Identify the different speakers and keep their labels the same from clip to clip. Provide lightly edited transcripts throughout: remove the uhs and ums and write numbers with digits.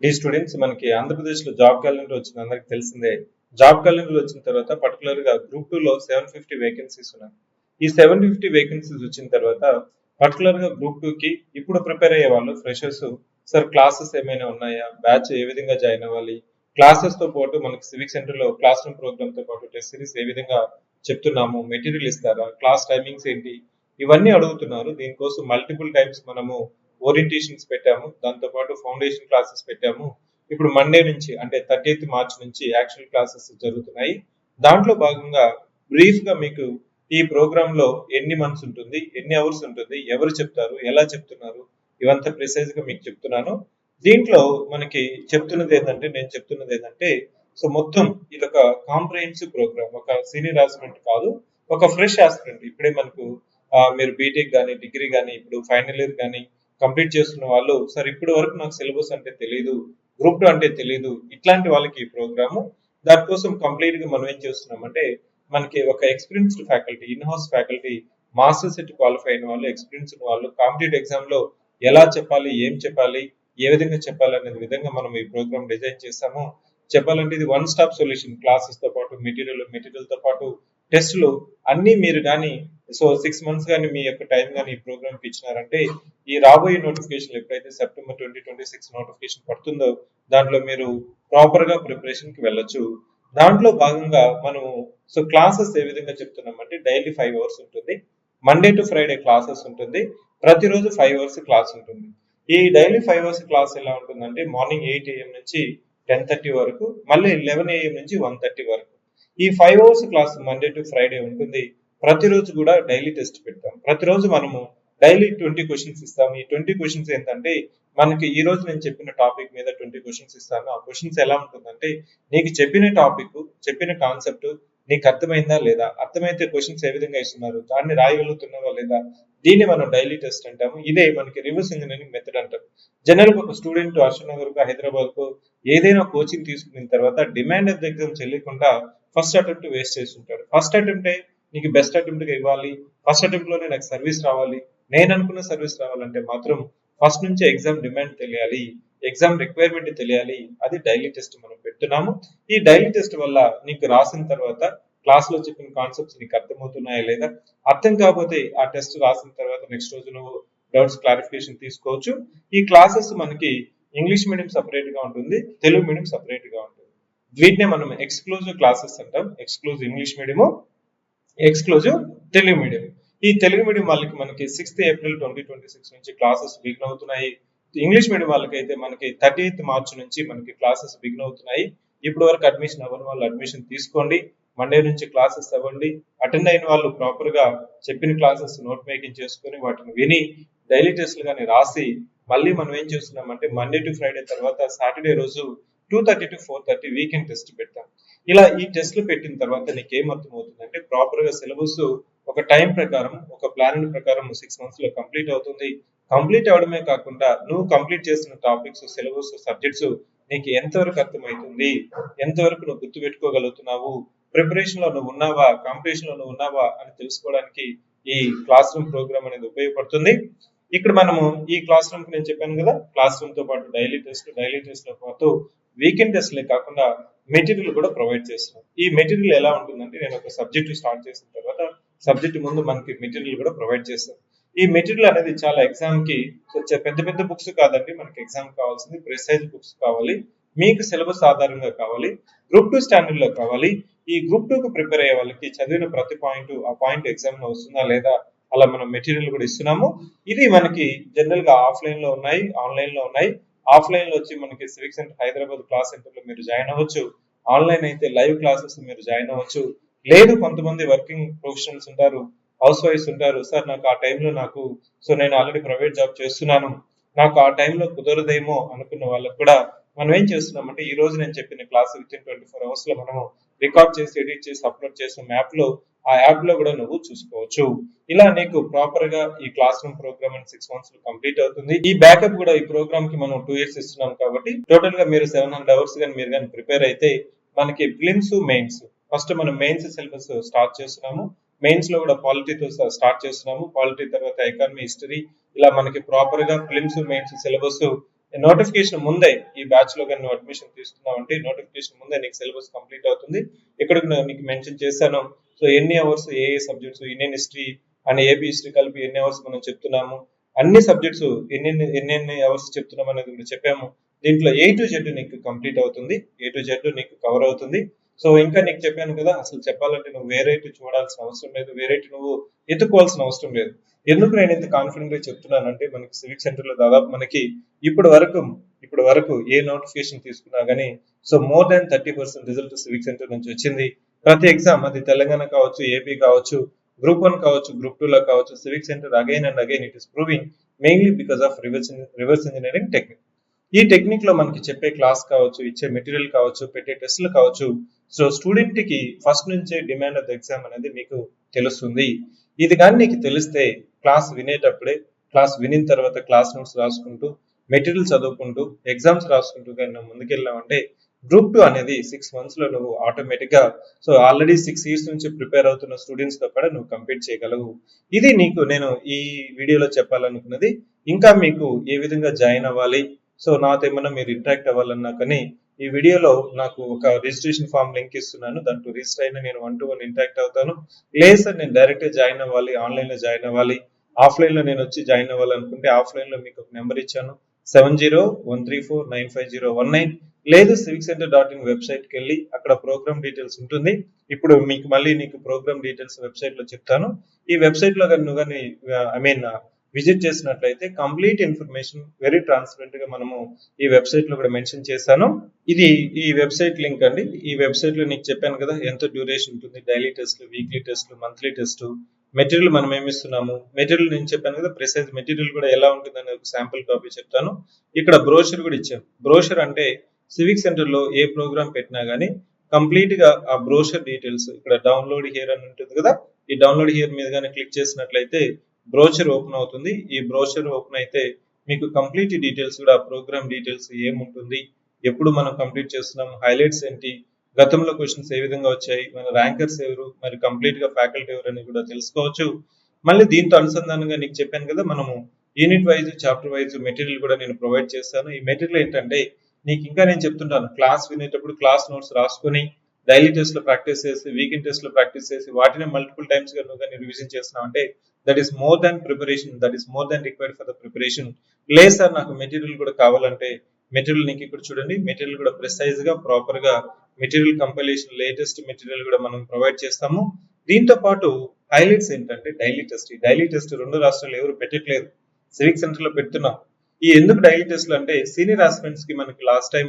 Speaker 1: ఈ స్టూడెంట్స్ మనకి ఆంధ్రప్రదేశ్ లో జాబ్ క్యాలెండర్ వచ్చింది, అందరికి తెలిసిందే. జాబ్ క్యాలెండర్ వచ్చిన తర్వాత పర్టికులర్ గా గ్రూప్ 2 లో 750 వేకెన్సీస్ ఉన్నాయి. ఈ 750 వేకెన్సీస్ వచ్చిన తర్వాత పర్టికులర్ గా గ్రూప్ 2 కి ఇప్పుడు ప్రిపేర్ అయ్యే వాళ్ళు ఫ్రెషర్స్, సార్ క్లాసెస్ ఏమైనా ఉన్నాయా, బ్యాచ్ ఏ విధంగా జాయిన్ అవ్వాలి, క్లాసెస్ తో పాటు మనకి సివిక్ సెంటర్ లో క్లాస్ రూమ్ ప్రోగ్రామ్ తో పాటు టెస్ట్ సిరీస్ ఏ విధంగా చెప్తున్నాము, మెటీరియల్ ఇస్తారా, క్లాస్ టైమింగ్స్ ఏంటి, ఇవన్నీ అడుగుతున్నారు. దీనికోసం మల్టిపుల్ టైమ్స్ మనము ఓరియంటేషన్స్ పెట్టాము, దాంతో పాటు ఫౌండేషన్ క్లాసెస్ పెట్టాము. ఇప్పుడు మండే నుంచి అంటే 30th మార్చ్ నుంచి యాక్చువల్ క్లాసెస్ జరుగుతున్నాయి. దాంట్లో భాగంగా బ్రీఫ్ గా మీకు ఈ ప్రోగ్రామ్ లో ఎన్ని మంత్స్ ఉంటుంది, ఎన్ని అవర్స్ ఉంటుంది, ఎవరు చెప్తారు, ఎలా చెప్తున్నారు, ఇవంతా ప్రిసైజ్ గా మీకు చెప్తున్నాను. దీంట్లో మనకి నేను చెప్తున్నది ఏంటంటే సో మొత్తం ఇది ఒక కాంప్రహెన్సివ్ ప్రోగ్రామ్, ఒక సీనియర్ ఆస్పిరెంట్ కాదు, ఒక ఫ్రెష్ ఆస్పిరెంట్. ఇప్పుడే మనకు మీరు బీటెక్ కానీ డిగ్రీ కానీ ఇప్పుడు ఫైనల్ ఇయర్ కానీ కంప్లీట్ చేస్తున్న వాళ్ళు, సార్ ఇప్పటి వరకు నాకు సిలబస్ అంటే తెలియదు, గ్రూప్ 2 అంటే తెలియదు, ఇట్లాంటి వాళ్ళకి ఈ ప్రోగ్రాము. దానికోసం కంప్లీట్ గా మనం ఏం చేస్తున్నామంటే మనకి ఒక experienced faculty, in house faculty, master set qualify అయిన వాళ్ళు, ఎక్స్పీరియన్స్ ఉన్న వాళ్ళు కాంపిటేటివ్ ఎగ్జామ్ లో ఎలా చెప్పాలి, ఏం చెప్పాలి, ఏ విధంగా చెప్పాలి అనే విధంగా మనం ఈ ప్రోగ్రామ్ డిజైన్ చేస్తాము. చెప్పాలంటే ఇది వన్ స్టాప్ సొల్యూషన్. క్లాసెస్ తో పాటు మెటీరియల్ తో పాటు టెస్టులు అన్ని మీరు కానీ సో 6 months కానీ మీ యొక్క టైం కానీ ఈ ప్రోగ్రామ్ కి ఇచ్చినారంటే ఈ రాబోయే నోటిఫికేషన్ ఎప్పుడైతే సెప్టెంబర్ 2026 నోటిఫికేషన్ పడుతుందో దాంట్లో మీరు ప్రాపర్ గా ప్రిపరేషన్ కి వెళ్ళొచ్చు. దాంట్లో భాగంగా మనము సో క్లాసెస్ ఏ విధంగా చెప్తున్నామంటే డైలీ 5 hours ఉంటుంది, మండే టు ఫ్రైడే క్లాసెస్ ఉంటుంది, ప్రతిరోజు 5 hours క్లాస్ ఉంటుంది. ఈ డైలీ 5 hours క్లాస్ ఎలా ఉంటుందంటే మార్నింగ్ 8 AM నుంచి 10:30 వరకు, మళ్ళీ 11 AM నుంచి 1:30 వరకు. ఈ 5 hours class Monday to Friday ఉంటుంది. ప్రతిరోజు కూడా డైలీ టెస్ట్ పెడతాం. ప్రతిరోజు మనము డైలీ 20 క్వశ్చన్స్ ఇస్తాం. ఈ 20 క్వశ్చన్స్ ఏంటంటే మనకి ఈ రోజు నేను చెప్పిన టాపిక్ మీద 20 క్వశ్చన్స్ ఇస్తాను. ఆ క్వశ్చన్స్ ఎలా ఉంటుందంటే నీకు చెప్పిన టాపిక్, చెప్పిన కాన్సెప్ట్ నీకు అర్థమైందా లేదా, అర్థమైతే క్వశ్చన్స్ ఏ విధంగా ఇస్తున్నారు, దాన్ని రాయగలుగుతున్నావా లేదా, దీన్ని మనం డైలీ టెస్ట్ అంటాము. ఇదే మనకి రివర్స్ ఇంజనీరింగ్ మెథడ్ అంటారు. జనరల్ గా ఒక స్టూడెంట్ అశోక్నగర్ కు, హైదరాబాద్ కు ఏదైనా కోచింగ్ తీసుకున్న తర్వాత డిమాండ్ ఆఫ్ ద ఎగ్జామ్ చెల్లికుండా ఫస్ట్ అటెంప్ట్ వేస్ట్ చేస్తుంటాడు. ఫస్ట్ అటెంప్ట్ నీకు బెస్ట్ అటెంప్ట్ గా ఇవ్వాలి, ఫస్ట్ అటెంప్ట్ లోనే నాకు సర్వీస్ రావాలి, నేను అనుకున్న సర్వీస్ రావాలంటే మాత్రం ఫస్ట్ నుంచి ఎగ్జామ్ డిమాండ్ తెలియాలి, ఎగ్జామ్ రిక్వైర్మెంట్ తెలియాలి. అది డైలీ టెస్ట్ మనం పెడుతున్నాము. ఈ డైలీ టెస్ట్ వల్ల నీకు రాసిన తర్వాత క్లాస్ లో చెప్పిన కాన్సెప్ట్స్ నీకు అర్థమవుతున్నాయా లేదా, అర్థం కాకపోతే ఆ టెస్ట్ రాసిన తర్వాత నెక్స్ట్ రోజు నువ్వు డౌట్స్ క్లారిఫికేషన్ తీసుకోవచ్చు. ఈ క్లాసెస్ మనకి ఇంగ్లీష్ మీడియం సపరేట్ గా ఉంటుంది, తెలుగు మీడియం సపరేట్ గా ఉంటుంది. వీటినే మనం ఎక్స్క్లూజివ్ క్లాసెస్ అంటాం. Exclusive English medium, exclusive Telugu medium. ఈ తెలుగు మీడియం వాళ్ళకి మనకి 6th April 2026 నుంచి క్లాసెస్ బిగిన్ అవుతున్నాయి. ఇంగ్లీష్ మీడియం వాళ్ళకైతే మనకి 30th March నుంచి మనకి క్లాసెస్ బిగిన్ అవుతున్నాయి. ఇప్పటి వరకు అడ్మిషన్ అవ్వని వాళ్ళు అడ్మిషన్ తీసుకోండి, మండే నుంచి క్లాసెస్ అవ్వండి. అటెండ్ అయిన వాళ్ళు ప్రాపర్ గా చెప్పిన క్లాసెస్ నోట్ మేకింగ్ చేసుకొని వాటిని విని డైలీ టెస్ట్లు కానీ రాసి మళ్ళీ మనం ఏం చేస్తున్నామంటే మండే టు ఫ్రైడే తర్వాత సాటర్డే రోజు 2:30 to 4:30 వీకెండ్ టెస్ట్ పెట్టాం. ఇలా ఈ టెస్ట్లు పెట్టిన తర్వాత నీకు ఏం అర్థం అవుతుందంటే ప్రాపర్ గా సిలబస్ ఒక టైం ప్రకారం, ఒక ప్లాన్ ప్రకారం 6 months లో కంప్లీట్ అవుతుంది. కంప్లీట్ అవడమే కాకుండా నువ్వు కంప్లీట్ చేసిన టాపిక్స్, సిలబస్, సబ్జెక్ట్స్ నీకు ఎంతవరకు అర్థమవుతుంది, ఎంతవరకు నువ్వు గుర్తు పెట్టుకోగలుగుతున్నావు, ప్రిపరేషన్ లో నువ్వు ఉన్నావా, కాంపిటీషన్ లో నువ్వు ఉన్నావా అని తెలుసుకోవడానికి ఈ క్లాస్ రూమ్ ప్రోగ్రామ్ అనేది ఉపయోగపడుతుంది. ఇక్కడ మనము ఈ క్లాస్ రూమ్ కి నేను చెప్పాను కదా, క్లాస్ రూమ్ తో పాటు డైలీ టెస్ట్ తో పాటు వీకెండ్ టెస్ట్లే కాకుండా మెటీరియల్ కూడా ప్రొవైడ్ చేస్తున్నాం. ఈ మెటీరియల్ ఎలా ఉంటుందంటే నేను ఒక సబ్జెక్ట్ స్టార్ట్ చేసిన తర్వాత సబ్జెక్ట్ ముందు మనకి మెటీరియల్ కూడా ప్రొవైడ్ చేస్తాం. ఈ మెటీరియల్ అనేది చాలా ఎగ్జామ్ కి పెద్ద పెద్ద బుక్స్ కాదండి, మనకి ఎగ్జామ్ కావాల్సింది ప్రిసైజ్ బుక్స్ కావాలి, మీకు సిలబస్ ఆధారంగా కావాలి, గ్రూప్ 2 స్టాండర్డ్ లో కావాలి. ఈ గ్రూప్ 2 కు ప్రిపేర్ అయ్యే వాళ్ళకి చదివిన ప్రతి పాయింట్ ఆ పాయింట్ ఎగ్జామ్ లో వస్తుందా లేదా అలా మనం మెటీరియల్ కూడా ఇస్తున్నాము. ఇది మనకి జనరల్ గా ఆఫ్లైన్ లో ఉన్నాయి, ఆన్లైన్ లో ఉన్నాయి. ఆఫ్లైన్ లో వచ్చి మనకి civic centre Hyderabad class centre లో మీరు జాయిన్ అవ్వచ్చు. ఆన్లైన్ అయితే లైవ్ క్లాసెస్ మీరు జాయిన్ అవ్వచ్చు. లేదు కొంతమంది వర్కింగ్ ప్రొఫెషనల్స్ ఉంటారు, హౌస్ వైఫ్స్ ఉంటారు, సార్ నాకు ఆ టైంలో నేను ఆల్రెడీ ప్రైవేట్ జాబ్ చేస్తున్నాను, నాకు ఆ టైంలో కుదరదేమో అనుకున్న వాళ్ళకు కూడా మనం ఏం చేస్తున్నామంటే ఈ రోజు నేను చెప్పిన క్లాస్ విత్ ఇన్ 24 hours లో మనము రికార్డ్ చేసి ఎడిట్ చేసి అప్లోడ్ చేసిన యాప్ లో, ఆ యాప్ లో కూడా నువ్వు చూసుకోవచ్చు. ఇలా నీకు ప్రాపర్ గా ఈ క్లాస్ రూమ్ ప్రోగ్రామ్ 6 months లో కంప్లీట్ అవుతుంది. ఈ బ్యాకప్ కూడా ఈ ప్రోగ్రామ్ కి మనం 2 years ఇస్తున్నాం కాబట్టి టోటల్ గా మీరు 700 hours కానీ మీరు కానీ ప్రిపేర్ అయితే మనకి ప్రిలిమ్స్, మెయిన్స్ ఫస్ట్ మనం మెయిన్స్ సిలబస్ స్టార్ట్ చేస్తున్నాము. మెయిన్స్ లో కూడా పాలిటీతో స్టార్ట్ చేస్తున్నాము. పాలిటీ తర్వాత ఎకానమీ, హిస్టరీ, ఇలా మనకి ప్రాపర్ గా ప్రిలిమ్స్, మెయిన్స్ సిలబస్ నోటిఫికేషన్ ముందే ఈ బ్యాచ్ లో కానీ నువ్వు అడ్మిషన్ తీసుకున్నావు అంటే నోటిఫికేషన్ ముందే నీకు సిలబస్ కంప్లీట్ అవుతుంది. ఇక్కడ నేను నీకు మెన్షన్ చేశాను. సో ఎన్ని hours A subjects, Indian history and AP history కలిపి ఎన్ని అవర్స్ మనం చెప్తున్నాము, అన్ని సబ్జెక్ట్స్ ఎన్ని అవర్స్ చెప్తున్నాం అనేది కూడా చెప్పాము. దీంట్లో ఏ టు జెడ్ నీకు కంప్లీట్ అవుతుంది, ఏ టు జెడ్ నీకు కవర్ అవుతుంది. సో ఇంకా నీకు చెప్పాను కదా, అసలు చెప్పాలంటే నువ్వు వేరేటి చూడాల్సిన అవసరం లేదు, వేరేటి నువ్వు ఎత్తుకోవాల్సిన అవసరం లేదు. ఎందుకు నేను ఇంత కాన్ఫిడెంట్ గా చెప్తున్నానంటే మనకి సివిక్ సెంటర్ లో దాదాపు మనకి ఇప్పటి వరకు ఏ నోటిఫికేషన్ తీసుకున్నా గానీ so more than 30% result civic centre నుంచి వచ్చింది. ప్రతి ఎగ్జామ్ అది తెలంగాణ కావచ్చు, ఏపీ కావచ్చు, గ్రూప్ 1 కావచ్చు, గ్రూప్ 2 లో కావచ్చు, civic centre again and again it is proving mainly because of reverse engineering technique. ఈ టెక్నిక్ లో మనకి చెప్పే క్లాస్ కావచ్చు, ఇచ్చే మెటీరియల్ కావచ్చు, పెట్టే టెస్టులు కావచ్చు, సో స్టూడెంట్ కి ఫస్ట్ నుంచే డిమాండ్ ఆఫ్ ద ఎగ్జామ్ అనేది మీకు తెలుస్తుంది. ఇది కానీ నీకు తెలిస్తే క్లాస్ వినేటప్పుడే, క్లాస్ వినిన తర్వాత క్లాస్ నోట్స్ రాసుకుంటూ, మెటీరియల్ చదువుకుంటూ, ఎగ్జామ్స్ రాసుకుంటూ కానీ నువ్వు ముందుకెళ్ళామంటే గ్రూప్ 2 అనేది 6 months లో నువ్వు ఆటోమేటిక్ గా సో ఆల్రెడీ 6 years నుంచి ప్రిపేర్ అవుతున్న స్టూడెంట్స్ తో కూడా నువ్వు కంపీట్ చేయగలవు. ఇది నీకు నేను ఈ వీడియోలో చెప్పాలనుకున్నది. ఇంకా మీకు ఏ విధంగా జాయిన్ అవ్వాలి, సో నాతో ఏమన్నా మీరు ఇంటరాక్ట్ అవ్వాలన్నా కానీ ఈ వీడియోలో నాకు ఒక రిజిస్ట్రేషన్ ఫామ్ లింక్ ఇస్తున్నాను. దాంట్లో రిజిస్టర్ అయినా నేను 1-to-1 ఇంటరాక్ట్ అవుతాను. లేదు సార్ నేను డైరెక్ట్ జాయిన్ అవ్వాలి, ఆన్లైన్ లో జాయిన్ అవ్వాలి, ఆఫ్లైన్ లో నేను వచ్చి జాయిన్ అవ్వాలనుకుంటే ఆఫ్లైన్ లో మీకు ఒక నెంబర్ ఇచ్చాను 7013495019. లేదు civiccenter.in వెబ్సైట్ కి వెళ్ళి అక్కడ ప్రోగ్రామ్ డీటెయిల్స్ ఉంటుంది. ఇప్పుడు మీకు మళ్ళీ నీకు ప్రోగ్రామ్ డీటెయిల్స్ వెబ్సైట్ లో చెప్తాను. ఈ వెబ్సైట్ లో కానీ నువ్వు కానీ విజిట్ చేసినట్లయితే కంప్లీట్ ఇన్ఫర్మేషన్ వెరీ ట్రాన్స్పరెంట్ గా మనము ఈ వెబ్సైట్ లో కూడా మెన్షన్ చేశాను. ఇది ఈ వెబ్సైట్ లింక్ అండి. ఈ వెబ్సైట్ లో నీకు చెప్పాను కదా ఎంత డ్యూరేషన్ ఉంటుంది, డైలీ టెస్ట్లు, వీక్లీ టెస్ట్లు, మంత్లీ టెస్ట్, మెటీరియల్ మనం ఏమి ఇస్తున్నాము, మెటీరియల్ నేను చెప్పాను కదా ప్రిసైజ్ మెటీరియల్ కూడా ఎలా ఉంటుంది అనే ఒక శాంపుల్ కాపీ చెప్తాను. ఇక్కడ బ్రోషర్ కూడా ఇచ్చాను. బ్రోషర్ అంటే సివిక్ సెంటర్ లో ఏ ప్రోగ్రామ్ పెట్టినా గానీ కంప్లీట్ గా ఆ బ్రోషర్ డీటెయిల్స్ ఇక్కడ డౌన్లోడ్ హియర్ అని ఉంటుంది కదా, ఈ డౌన్లోడ్ హియర్ మీద కానీ క్లిక్ చేసినట్లయితే బ్రోషర్ ఓపెన్ అవుతుంది. ఈ బ్రోషర్ ఓపెన్ అయితే మీకు కంప్లీట్ డీటెయిల్స్ కూడా ప్రోగ్రామ్ డీటెయిల్స్ ఏముంటుంది, ఎప్పుడు మనం కంప్లీట్ చేస్తున్నాం, హైలైట్స్ ఏంటి, గతంలో క్వశ్చన్స్ ఏ విధంగా వచ్చాయి, మన ర్యాంకర్స్ ఎవరు, మరి కంప్లీట్ గా ఫ్యాకల్టీ ఎవరు అని కూడా తెలుసుకోవచ్చు. మళ్ళీ దీంతో అనుసంధానంగా నీకు చెప్పాను కదా మనము unit wise, chapter wise material కూడా నేను ప్రొవైడ్ చేస్తాను. ఈ మెటీరియల్ ఏంటంటే నీకు ఇంకా నేను చెప్తుంటాను, క్లాస్ వినేటప్పుడు క్లాస్ నోట్స్ రాసుకొని డైలీ టెస్ట్ లో ప్రాక్టీస్ చేసి, వీకెండ్ టెస్ట్ లో ప్రాక్టీస్ చేసి, వాటిని మల్టిపుల్ టైమ్స్ గా నువ్వు కానీ రివిజన్ చేస్తున్నావు అంటే that is more than preparation, that is more than required for the preparation. లేదు సార్ నాకు మెటీరియల్ కూడా కావాలంటే మెటీరియల్ నీకు ఇక్కడ చూడండి, మెటీరియల్ కూడా ప్రిసైజ్ గా ప్రాపర్ గా మెటీరియల్ కంపైలేషన్ లేటెస్ట్ మెటీరియల్ కూడా మనం ప్రొవైడ్ చేస్తాము. దీంతో పాటు హైలైట్స్ ఏంటంటే డైలీ టెస్ట్. ఈ డైలీ టెస్ట్ 2 రాష్ట్రాలు ఎవరు పెట్టట్లేదు, సివిక్ సెంటర్ లో పెడుతున్నాం. ఈ ఎందుకు డైలీ టెస్ట్లు అంటే సీనియర్ ఆస్పిరెంట్స్ కి మనకి last time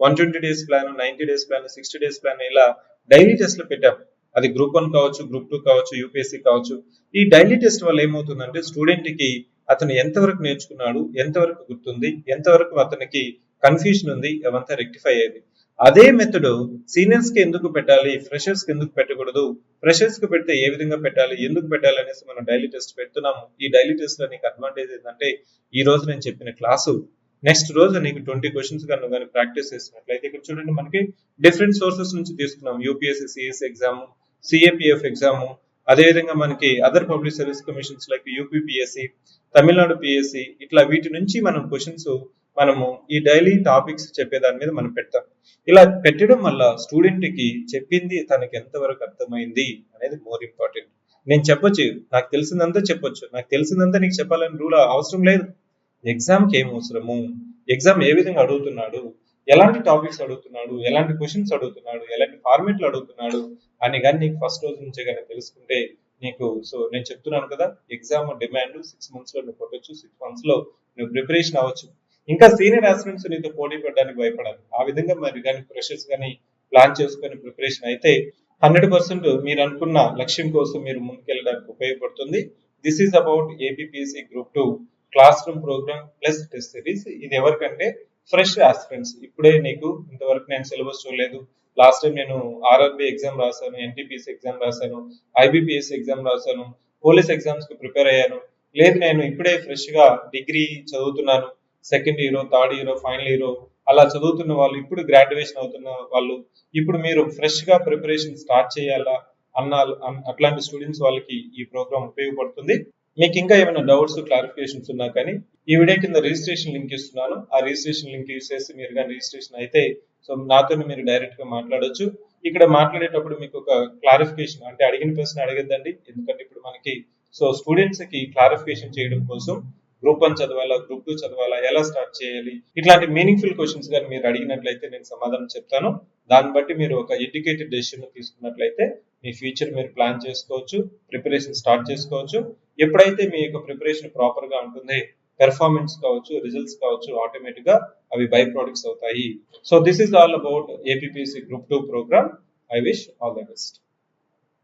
Speaker 1: 120 days plan, 90 days plan, 60 days plan ఇలా డైలీ టెస్ట్లు పెట్టాం. అది గ్రూప్ 1 కావచ్చు, గ్రూప్ 2 కావచ్చు, యూపీఎస్సీ కావచ్చు. ఈ డైలీ టెస్ట్ వల్ల ఏమవుతుందంటే స్టూడెంట్ కి అతను ఎంతవరకు నేర్చుకున్నాడు, ఎంతవరకు గుర్తుంది, ఎంతవరకు అతనికి కన్ఫ్యూజన్ ఉంది, అవంతా రెక్టిఫై అయ్యేది. అదే మెథడ్ సీనియర్స్ కి ఎందుకు పెట్టాలి, ఫ్రెషర్స్ కి ఎందుకు పెట్టకూడదు, ఫ్రెషర్స్ కి పెడితే ఏ విధంగా పెట్టాలి, ఎందుకు పెట్టాలి అనేసి మనం డైలీ టెస్ట్ పెడుతున్నాము. ఈ డైలీ టెస్ట్ లో నీకు అడ్వాంటేజ్ ఏంటంటే ఈ రోజు నేను చెప్పిన క్లాసు నెక్స్ట్ రోజు నీకు 20 క్వశ్చన్స్ కానీ ప్రాక్టీస్ చేసినట్లయితే ఇక్కడ చూడండి మనకి డిఫరెంట్ సోర్సెస్ నుంచి తీసుకున్నాం. UPSC CS exam, CAPF exam, అదేవిధంగా మనకి other public service commissions like UPPSC, Tamil Nadu PSC, ఇట్లా వీటి నుంచి మనం క్వశ్చన్స్ మనము ఈ డైలీ టాపిక్స్ చెప్పేదాని మీద మనం పెడతాం. ఇలా పెట్టడం వల్ల స్టూడెంట్ కి చెప్పింది తనకి ఎంతవరకు అర్థమైంది అనేది మోర్ ఇంపార్టెంట్. నేను చెప్పొచ్చు, నాకు తెలిసిందంతా చెప్పొచ్చు, నాకు తెలిసిందంతా నీకు చెప్పాలని రూల్ అవసరం లేదు. ఎగ్జామ్ కి ఏం అవసరము, ఎగ్జామ్ ఏ విధంగా అడుగుతున్నాడు, ఎలాంటి టాపిక్స్ అడుగుతున్నాడు, ఎలాంటి క్వశ్చన్స్ అడుగుతున్నాడు, ఎలాంటి ఫార్మేట్లు అడుగుతున్నాడు అని కానీ నీకు ఫస్ట్ రోజు నుంచే కానీ తెలుసుకుంటే నీకు సో నేను చెప్తున్నాను కదా ఎగ్జామ్ డిమాండ్ 6 months లో నువ్వు కొట్టొచ్చు, 6 months లో నువ్వు ప్రిపరేషన్ అవ్వచ్చు. ఇంకా సీనియర్ ఆస్పిరెంట్స్ నీతో పోటీ పడడానికి భయపడాలి. ఆ విధంగా మరి కానీ ఫ్రెషర్స్ కానీ ప్లాన్ చేసుకొని ప్రిపరేషన్ అయితే 100% మీరు అనుకున్న లక్ష్యం కోసం మీరు ముందుకెళ్ళడానికి ఉపయోగపడుతుంది. This is about APPSC group 2 classroom programme plus test series. ఇది ఎవరికంటే ఫ్రెష్ ఆస్పిరెంట్స్. ఇప్పుడే నీకు ఇంతవరకు నేను సిలబస్ చూడలేదు, లాస్ట్ టైం నేను ఆర్ఆర్బి ఎగ్జామ్ రాశాను, ఎన్టీపీసీ ఎగ్జామ్ రాశాను, ఐబీపీఎస్ ఎగ్జామ్ రాశాను, పోలీస్ ఎగ్జామ్స్ కి ప్రిపేర్ అయ్యాను, లేదు నేను ఇప్పుడే ఫ్రెష్ గా డిగ్రీ చదువుతున్నాను, second year, third year, final year అలా చదువుతున్న వాళ్ళు, ఇప్పుడు గ్రాడ్యుయేషన్ అవుతున్న వాళ్ళు, ఇప్పుడు మీరు ఫ్రెష్ గా ప్రిపరేషన్ స్టార్ట్ చేయాలా అట్లాంటి స్టూడెంట్స్ వాళ్ళకి ఈ ప్రోగ్రామ్ ఉపయోగపడుతుంది. మీకు ఇంకా ఏమైనా డౌట్స్ క్లారిఫికేషన్స్ ఉన్నా కానీ ఈ వీడియో కింద రిజిస్ట్రేషన్ లింక్ ఇస్తున్నాను. ఆ రిజిస్ట్రేషన్ లింక్ యూస్ చేసి మీరు కానీ రిజిస్ట్రేషన్ అయితే సో నాతో మీరు డైరెక్ట్ గా మాట్లాడొచ్చు. ఇక్కడ మాట్లాడేటప్పుడు మీకు ఒక క్లారిఫికేషన్ అంటే అడిగిన ప్రశ్న అడగద్దండి, ఎందుకంటే ఇప్పుడు మనకి సో స్టూడెంట్స్ కి క్లారిఫికేషన్ చేయడం కోసం గ్రూప్ 1 చదవాలా, గ్రూప్ 2 చదవాలా, ఎలా స్టార్ట్ చేయాలి, ఇట్లాంటి మీనింగ్ఫుల్ క్వశ్చన్స్ కానీ మీరు అడిగినట్లయితే నేను సమాధానం చెప్తాను. దాన్ని బట్టి మీరు ఒక ఎడ్యుకేటెడ్ డెసిషన్ తీసుకున్నట్లయితే మీ ఫ్యూచర్ మీరు ప్లాన్ చేసుకోవచ్చు, ప్రిపరేషన్ స్టార్ట్ చేసుకోవచ్చు. ఎప్పుడైతే మీ యొక్క ప్రిపరేషన్ ప్రాపర్ గా ఉంటుంది, పెర్ఫార్మెన్స్ కావచ్చు, రిజల్ట్స్ కావచ్చు, ఆటోమేటిక్ గా అవి బై ప్రొడక్ట్స్ అవుతాయి. So this is all about APPSC group 2 programme. I wish all the best.